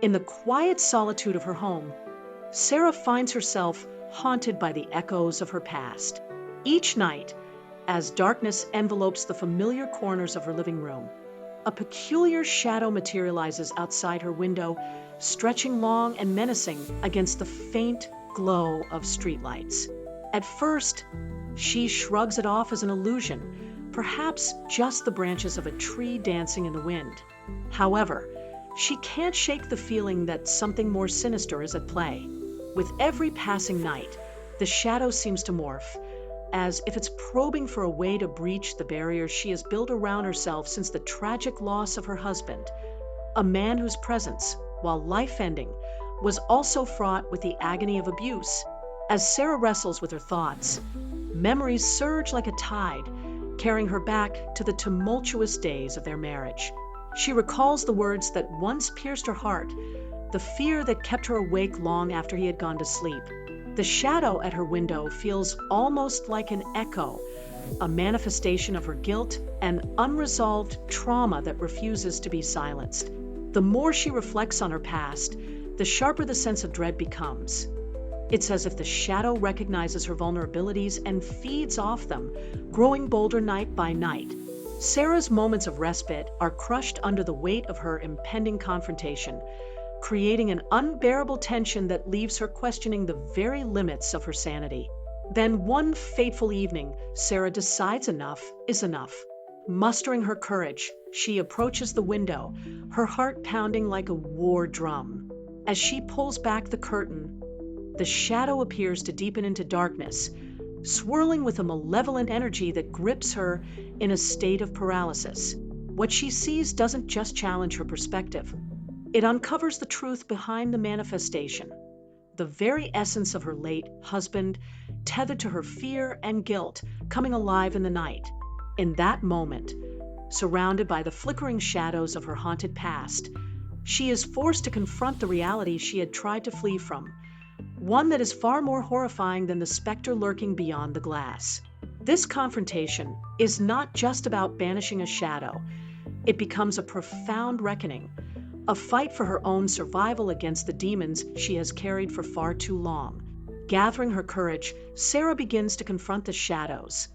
In the quiet solitude of her home, Sarah finds herself haunted by the echoes of her past. Each night, as darkness envelopes the familiar corners of her living room, a peculiar shadow materializes outside her window, stretching long and menacing against the faint glow of streetlights. At first, she shrugs it off as an illusion, perhaps just the branches of a tree dancing in the wind. However, she can't shake the feeling that something more sinister is at play. With every passing night, the shadow seems to morph, as if it's probing for a way to breach the barriers she has built around herself since the tragic loss of her husband, a man whose presence, while life-ending, was also fraught with the agony of abuse. As Sarah wrestles with her thoughts, memories surge like a tide, carrying her back to the tumultuous days of their marriage. She recalls the words that once pierced her heart, the fear that kept her awake long after he had gone to sleep. The shadow at her window feels almost like an echo, a manifestation of her guilt and unresolved trauma that refuses to be silenced. The more she reflects on her past, the sharper the sense of dread becomes. It's as if the shadow recognizes her vulnerabilities and feeds off them, growing bolder night by night. Sarah's moments of respite are crushed under the weight of her impending confrontation, creating an unbearable tension that leaves her questioning the very limits of her sanity. Then one fateful evening, Sarah decides enough is enough. Mustering her courage, she approaches the window, her heart pounding like a war drum. As she pulls back the curtain, the shadow appears to deepen into darkness, swirling with a malevolent energy that grips her in a state of paralysis. What she sees doesn't just challenge her perspective. It uncovers the truth behind the manifestation, the very essence of her late husband, tethered to her fear and guilt, coming alive in the night. In that moment, surrounded by the flickering shadows of her haunted past, she is forced to confront the reality she had tried to flee from, one that is far more horrifying than the specter lurking beyond the glass. This confrontation is not just about banishing a shadow. It becomes a profound reckoning, a fight for her own survival against the demons she has carried for far too long. Gathering her courage, Sarah begins to confront the shadows,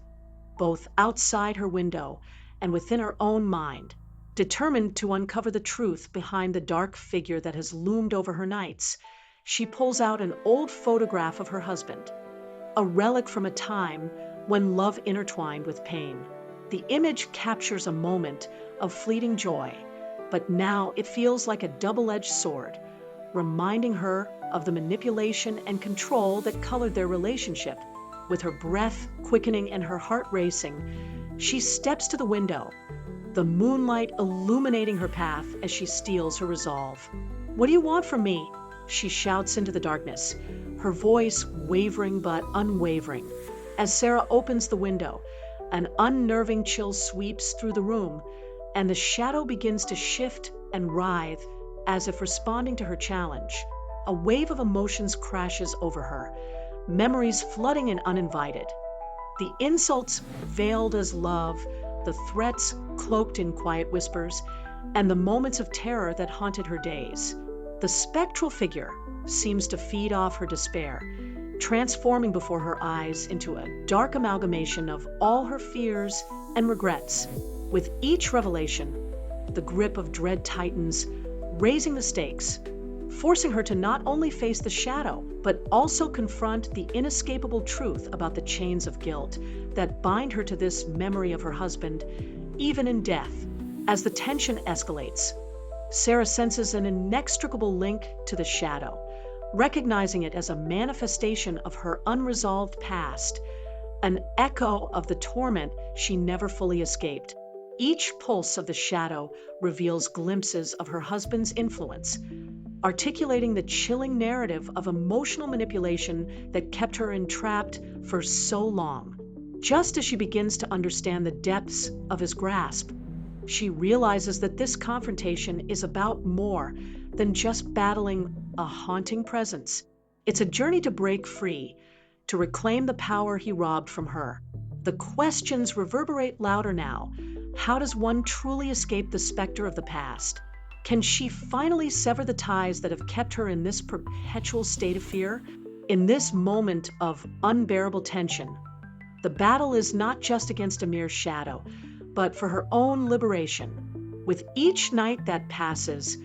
both outside her window and within her own mind, determined to uncover the truth behind the dark figure that has loomed over her nights. She pulls out an old photograph of her husband, a relic from a time when love intertwined with pain. The image captures a moment of fleeting joy, but now it feels like a double-edged sword, reminding her of the manipulation and control that colored their relationship. With her breath quickening and her heart racing, she steps to the window, the moonlight illuminating her path as she steels her resolve. "What do you want from me?" she shouts into the darkness, her voice wavering but unwavering. As Sarah opens the window, an unnerving chill sweeps through the room, and the shadow begins to shift and writhe as if responding to her challenge. A wave of emotions crashes over her, memories flooding in uninvited. The insults veiled as love, the threats cloaked in quiet whispers, and the moments of terror that haunted her days. The spectral figure seems to feed off her despair, transforming before her eyes into a dark amalgamation of all her fears and regrets. With each revelation, the grip of dread tightens, raising the stakes, forcing her to not only face the shadow, but also confront the inescapable truth about the chains of guilt that bind her to this memory of her husband, even in death. As the tension escalates, Sarah senses an inextricable link to the shadow, recognizing it as a manifestation of her unresolved past, an echo of the torment she never fully escaped. Each pulse of the shadow reveals glimpses of her husband's influence, articulating the chilling narrative of emotional manipulation that kept her entrapped for so long. Just as she begins to understand the depths of his grasp, she realizes that this confrontation is about more than just battling a haunting presence. It's a journey to break free, to reclaim the power he robbed from her. The questions reverberate louder now. How does one truly escape the specter of the past? Can she finally sever the ties that have kept her in this perpetual state of fear? In this moment of unbearable tension, the battle is not just against a mere shadow, but for her own liberation. With each night that passes,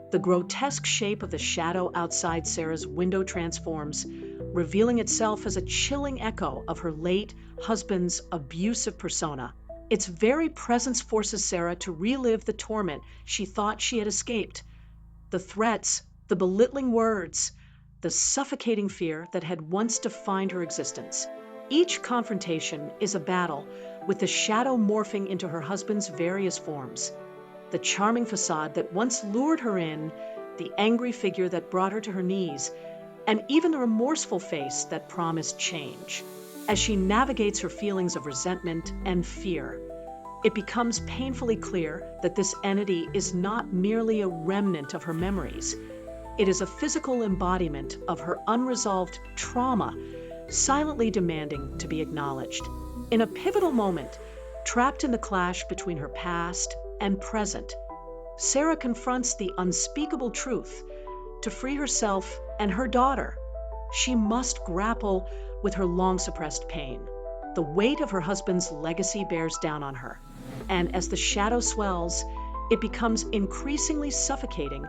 the grotesque shape of the shadow outside Sarah's window transforms, revealing itself as a chilling echo of her late husband's abusive persona. Its very presence forces Sarah to relive the torment she thought she had escaped. The threats, the belittling words, the suffocating fear that had once defined her existence. Each confrontation is a battle, with the shadow morphing into her husband's various forms. The charming facade that once lured her in, the angry figure that brought her to her knees, and even the remorseful face that promised change. As she navigates her feelings of resentment and fear, it becomes painfully clear that this entity is not merely a remnant of her memories. It is a physical embodiment of her unresolved trauma, silently demanding to be acknowledged. In a pivotal moment, trapped in the clash between her past and present, Sarah confronts the unspeakable truth. To free herself and her daughter, she must grapple with her long-suppressed pain. The weight of her husband's legacy bears down on her, and as the shadow swells, it becomes increasingly suffocating,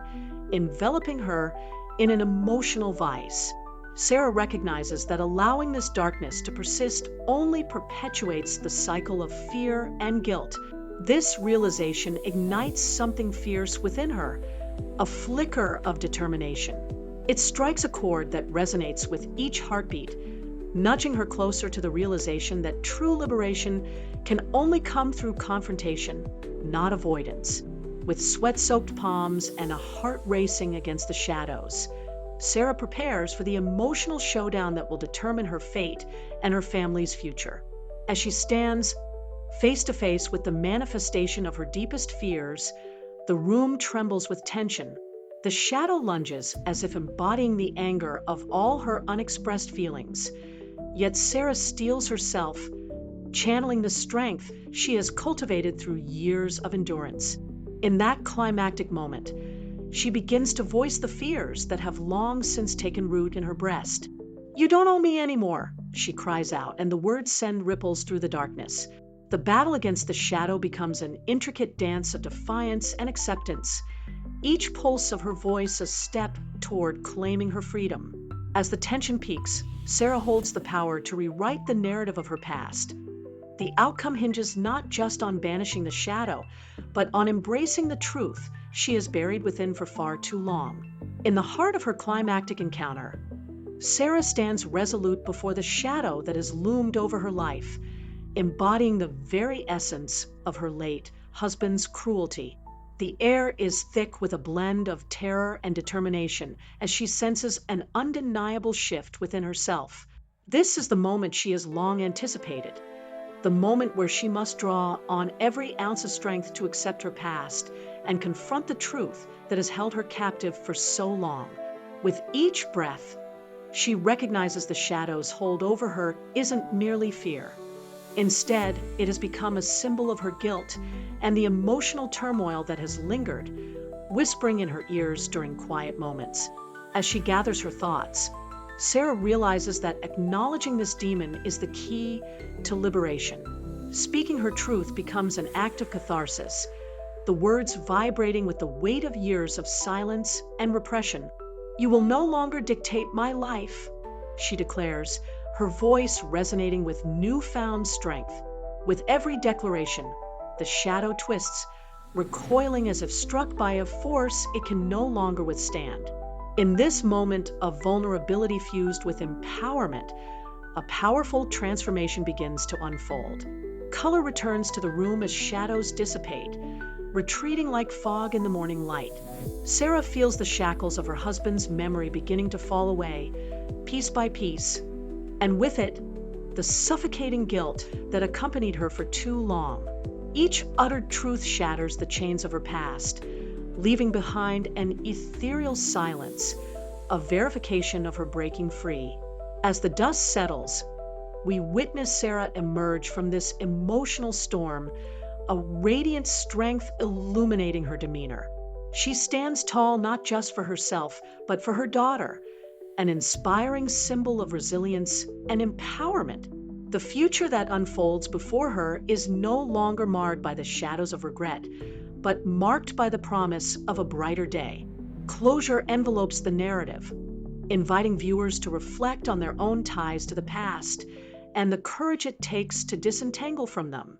enveloping her in an emotional vice. Sarah recognizes that allowing this darkness to persist only perpetuates the cycle of fear and guilt. This realization ignites something fierce within her, a flicker of determination. It strikes a chord that resonates with each heartbeat, nudging her closer to the realization that true liberation can only come through confrontation, not avoidance. With sweat-soaked palms and a heart racing against the shadows, Sarah prepares for the emotional showdown that will determine her fate and her family's future. As she stands face to face with the manifestation of her deepest fears, the room trembles with tension. The shadow lunges as if embodying the anger of all her unexpressed feelings. Yet Sarah steels herself, channeling the strength she has cultivated through years of endurance. In that climactic moment, she begins to voice the fears that have long since taken root in her breast. "You don't owe me anymore," she cries out, and the words send ripples through the darkness. The battle against the shadow becomes an intricate dance of defiance and acceptance, each pulse of her voice a step toward claiming her freedom. As the tension peaks, Sarah holds the power to rewrite the narrative of her past. The outcome hinges not just on banishing the shadow, but on embracing the truth she has buried within for far too long. In the heart of her climactic encounter, Sarah stands resolute before the shadow that has loomed over her life, embodying the very essence of her late husband's cruelty. The air is thick with a blend of terror and determination as she senses an undeniable shift within herself. This is the moment she has long anticipated, the moment where she must draw on every ounce of strength to accept her past and confront the truth that has held her captive for so long. With each breath, she recognizes the shadow's hold over her isn't merely fear. Instead, it has become a symbol of her guilt and the emotional turmoil that has lingered, whispering in her ears during quiet moments. As she gathers her thoughts, Sarah realizes that acknowledging this demon is the key to liberation. Speaking her truth becomes an act of catharsis, the words vibrating with the weight of years of silence and repression. "You will no longer dictate my life," she declares, her voice resonating with newfound strength. With every declaration, the shadow twists, recoiling as if struck by a force it can no longer withstand. In this moment of vulnerability fused with empowerment, a powerful transformation begins to unfold. Color returns to the room as shadows dissipate, retreating like fog in the morning light. Sarah feels the shackles of her husband's memory beginning to fall away, piece by piece, and with it, the suffocating guilt that accompanied her for too long. Each uttered truth shatters the chains of her past, leaving behind an ethereal silence, a verification of her breaking free. As the dust settles, we witness Sarah emerge from this emotional storm, a radiant strength illuminating her demeanor. She stands tall not just for herself, but for her daughter, an inspiring symbol of resilience and empowerment. The future that unfolds before her is no longer marred by the shadows of regret, but marked by the promise of a brighter day. Closure envelopes the narrative, inviting viewers to reflect on their own ties to the past and the courage it takes to disentangle from them.